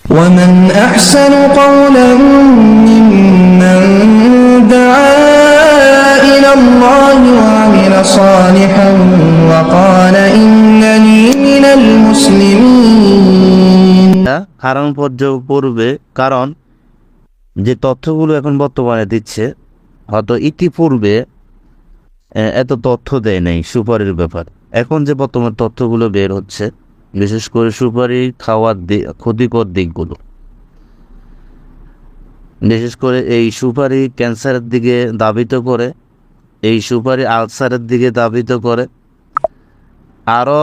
ومن أحسن قولا ممن دعا إلى الله وعمل صالحا وقال إنني من المسلمين. হারাম পর্যায়ে পড়বে, কারণ যে তথ্যগুলো এখন বর্তমানে দিচ্ছে হয়তো ইতিপূর্বে এত তথ্য দেয় নাই সুপারির ব্যাপার। এখন যে বর্তমান তথ্যগুলো বের হচ্ছে, বিশেষ করে সুপারি খাওয়ার ক্ষতিকর দিকগুলো, বিশেষ করে এই সুপারি ক্যান্সারের দিকে ধাবিত করে, এই সুপারি আলসারের দিকে ধাবিত করে, আরও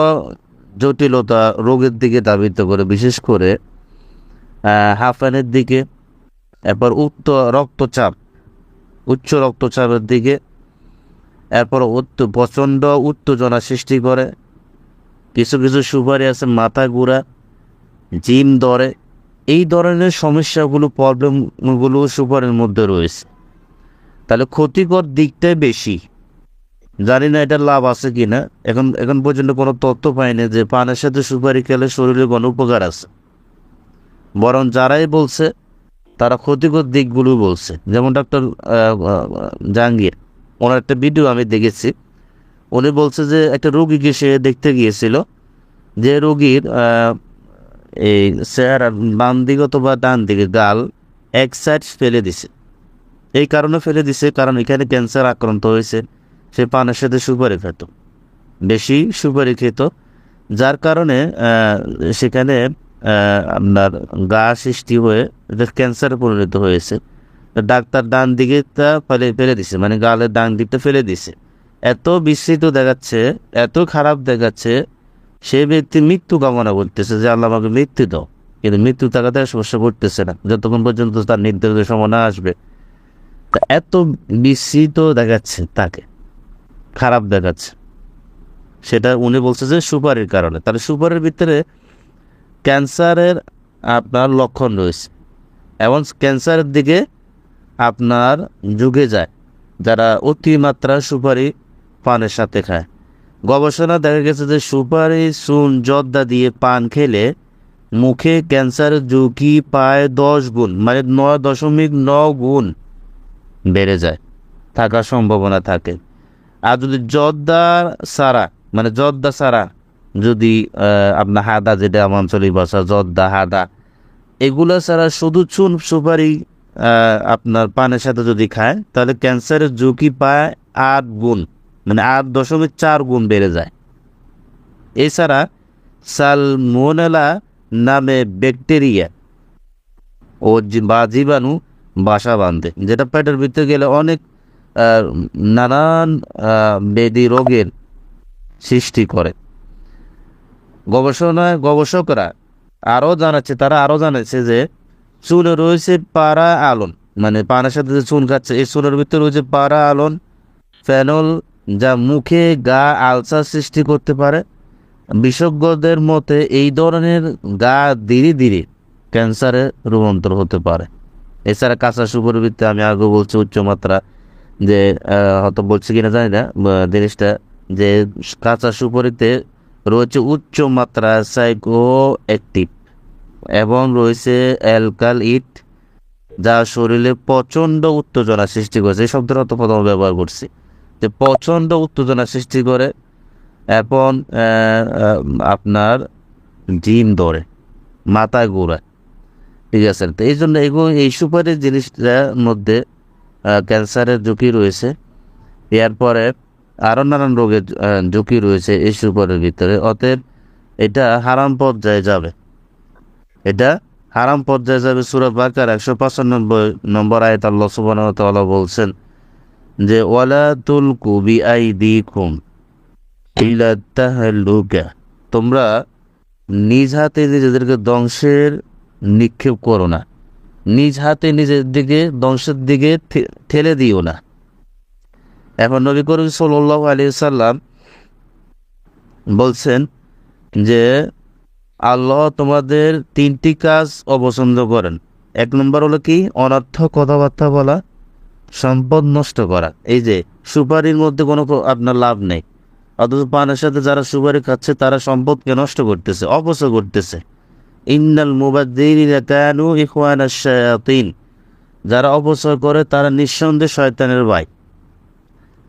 জটিলতা রোগের দিকে ধাবিত করে, বিশেষ করে হাঁফানির দিকে, এরপর উচ্চ রক্তচাপের দিকে, এরপর প্রচণ্ড উত্তেজনা সৃষ্টি করে। কিছু কিছু সুপারি আছে মাথা ঘুরা, জিম ধরে, এই ধরনের সমস্যাগুলো, প্রবলেমগুলো সুপারির মধ্যে রয়েছে। তাহলে ক্ষতিকর দিকটাই বেশি। জানি না এটা লাভ আছে কি না, এখন পর্যন্ত কোনো তথ্য পাইনি যে পানের সাথে সুপারি খেলে শরীরে কোনো উপকার আছে। বরং যারাই বলছে তারা ক্ষতিকর দিকগুলো বলছে। যেমন ডক্টর জাহাঙ্গীর, ওনার একটা ভিডিও আমি দেখেছি, উনি বলছে যে একটা রোগীকে সে দেখতে গিয়েছিল, যে রোগীর এই চেহারা বাম দিকে অথবা ডান দিকে গাল এক সাইড ফেলে দিছে। এই কারণে ফেলে দিছে কারণ এখানে ক্যান্সার আক্রান্ত হয়েছে। সে পানের সাথে সুপারি খেত, বেশি সুপারি খেত, যার কারণে সেখানে আপনার গা সৃষ্টি হয়ে ক্যান্সারে পরিণত হয়েছে। ডাক্তার ডান দিকে তা ফেলে দিছে, মানে গালের ডান দিকটা ফেলে দিছে। এত বিস্মিত দেখাচ্ছে, এত খারাপ দেখাচ্ছে, সে ব্যক্তি মৃত্যু কামনা করতেছে যে আল্লাহ আমাকে মৃত্যু দাও, কিন্তু মৃত্যু টাকাতে সমস্যা করতেছে না যতক্ষণ পর্যন্ত তার নির্ধারিত সময় না আসবে। তা এত বিস্মিত দেখাচ্ছে, তাকে খারাপ দেখাচ্ছে, সেটা উনি বলছে যে সুপারির কারণে। তাহলে সুপারির ভিতরে ক্যান্সারের আপনার লক্ষণ রয়েছে, এবং ক্যান্সারের দিকে আপনার ঝুঁকে যায় যারা অতিমাত্রা সুপারি পানের সাথে খায়। গবেষণা দেখা গেছে যে সুপারি, চুন, জর্দা দিয়ে পান খেলে মুখে ক্যান্সারের ঝুঁকি প্রায় 10 গুণ, মানে 9.9 গুণ বেড়ে যায়, থাকার সম্ভাবনা থাকে। আর যদি জর্দা ছাড়া যদি আপনার হাদা, যেটা আমার আঞ্চলিক ভাষা জর্দা, হাদা, এগুলো ছাড়া শুধু চুন সুপারি আপনার পানের সাথে যদি খায়, তাহলে ক্যান্সারের ঝুঁকি পায় 8 গুণ, মানে 8.4 গুণ বেড়ে যায়। এছাড়া সালমোনেলা নামে ব্যাকটেরিয়া ও জীবাণু বাসা বাঁধে, যেটা পেটের ভিতরে গেলে অনেক নানান ব্যাধি রোগের সৃষ্টি করে। গবেষকরা তারা আরও জানাচ্ছে যে চুনে রয়েছে পারা আলন, মানে পানের সাথে যে চুন খাচ্ছে, এই চুনের ভিতরে রয়েছে পারা আলন, ফেনল, যা মুখে গা আলসার সৃষ্টি করতে পারে। বিশেষজ্ঞদের মতে এই ধরনের গা ধীরে ধীরে ক্যান্সারে রূপান্তর হতে পারে। এছাড়া কাঁচা সুপারির ভিতরে আমি আগে বলছি উচ্চমাত্রা, যে হয়তো বলছি কিনা জানি না জিনিসটা, যে কাঁচা সুপারিতে রয়েছে উচ্চমাত্রা সাইকো অ্যাক্টিভ এবং রয়েছে অ্যালকালইড, যা শরীরে প্রচণ্ড উত্তেজনা সৃষ্টি করেছে। এই শব্দটা তো প্রথমে ব্যবহার করছি, যে প্রচণ্ড উত্তেজনা সৃষ্টি করে এবং আপনার জিম ধরে, মাথা ঘোরায়, ঠিক আছে। তো এই জন্য এই সুপারির জিনিসটার মধ্যে ক্যান্সারের ঝুঁকি রয়েছে, এরপরে আরও নানান রোগের ঝুঁকি রয়েছে এই সুপারির ভিতরে। অতএব এটা হারাম পর্যায়ে যাবে, সূরা বাকারা 195 নম্বর আয়াত আল্লাহ সুবহানাহু ওয়া তাআলা বলছেন যে ওয়ালা তুলকু বিআইদিকুম ইলা তাহলুকা, তোমরা নিজ হাতে নিজেদেরকে ধ্বংসের নিক্ষেপ করো না, নিজ হাতে নিজের দিকে ধ্বংসের দিকে ঠেলে দিও না। এখন নবী করিম সাল্লাল্লাহু আলাইহি সাল্লাম বলছেন যে আল্লাহ তোমাদের 3টি কাজ অপছন্দ করেন। 1 নম্বর হলো কি? অনর্থক কথাবার্তা বলা, সম্পদ নষ্ট করা। এই যে সুপারির মধ্যে কোনো আপনার লাভ নেই, অথচ পানের সাথে যারা সুপারি খাচ্ছে তারা সম্পদকে নষ্ট করতেছে, অপচয় করতেছে। ইন্নাল মুবাদ্দিরিনা কানু ইখওয়ানাশ শায়াতিন, যারা অপচয় করে তারা নিঃসন্দেহে শয়তানের ভাই।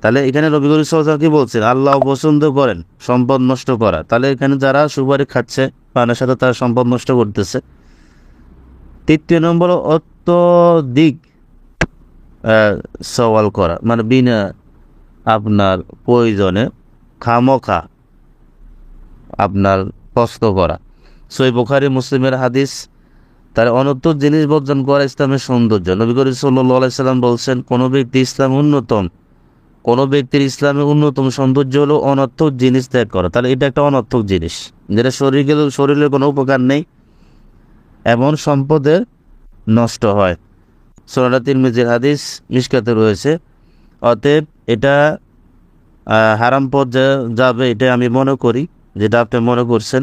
তাহলে এখানে নবী করিম সাল্লাল্লাহু আলাইহি ওয়াসাল্লাম কি বলছেন? আল্লাহ পছন্দ করেন সম্পদ নষ্ট করা। তাহলে এখানে যারা সুপারি খাচ্ছে পানের সাথে তারা সম্পদ নষ্ট করতেছে। তৃতীয় নম্বর, অত্যধিক সওয়াল করা, মানে বিনা আপনার প্রয়োজনে খামোখা আপনার কষ্ট করা। সহিহ বুখারী মুসলিমের হাদিস। তার অনর্থক জিনিস বর্জন করা ইসলামের সৌন্দর্য। নবী করিম সাল্লাল্লাহু আলাইহি সাল্লাম বলছেন, কোনো ব্যক্তির ইসলামের অন্যতম সৌন্দর্য হলো অনর্থক জিনিস ত্যাগ করা। তাহলে এটা একটা অনর্থক জিনিস, যেটা শরীরের কোনো উপকার নেই, এমন সম্পদের নষ্ট হয়। সুনান তিরমিজির হাদিস, মিশকাতে রয়েছে। অতএব এটা হারাম পর্যায়ে যাবে, এটা আমি মনে করি, যেটা আপনি মনে করছেন।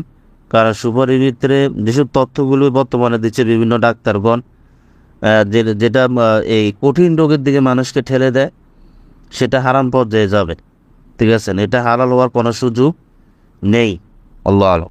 কারণ সুপারির ভিতরে যেসব তথ্যগুলো বর্তমানে দিচ্ছে বিভিন্ন ডাক্তারগণ, যেটা এই কঠিন রোগের দিকে মানুষকে ঠেলে দেয়, সেটা হারাম পর্যায়ে যাবে। ঠিক আছে, এটা হালাল হওয়ার কোনো সুযোগ নেই। আল্লাহ আলম।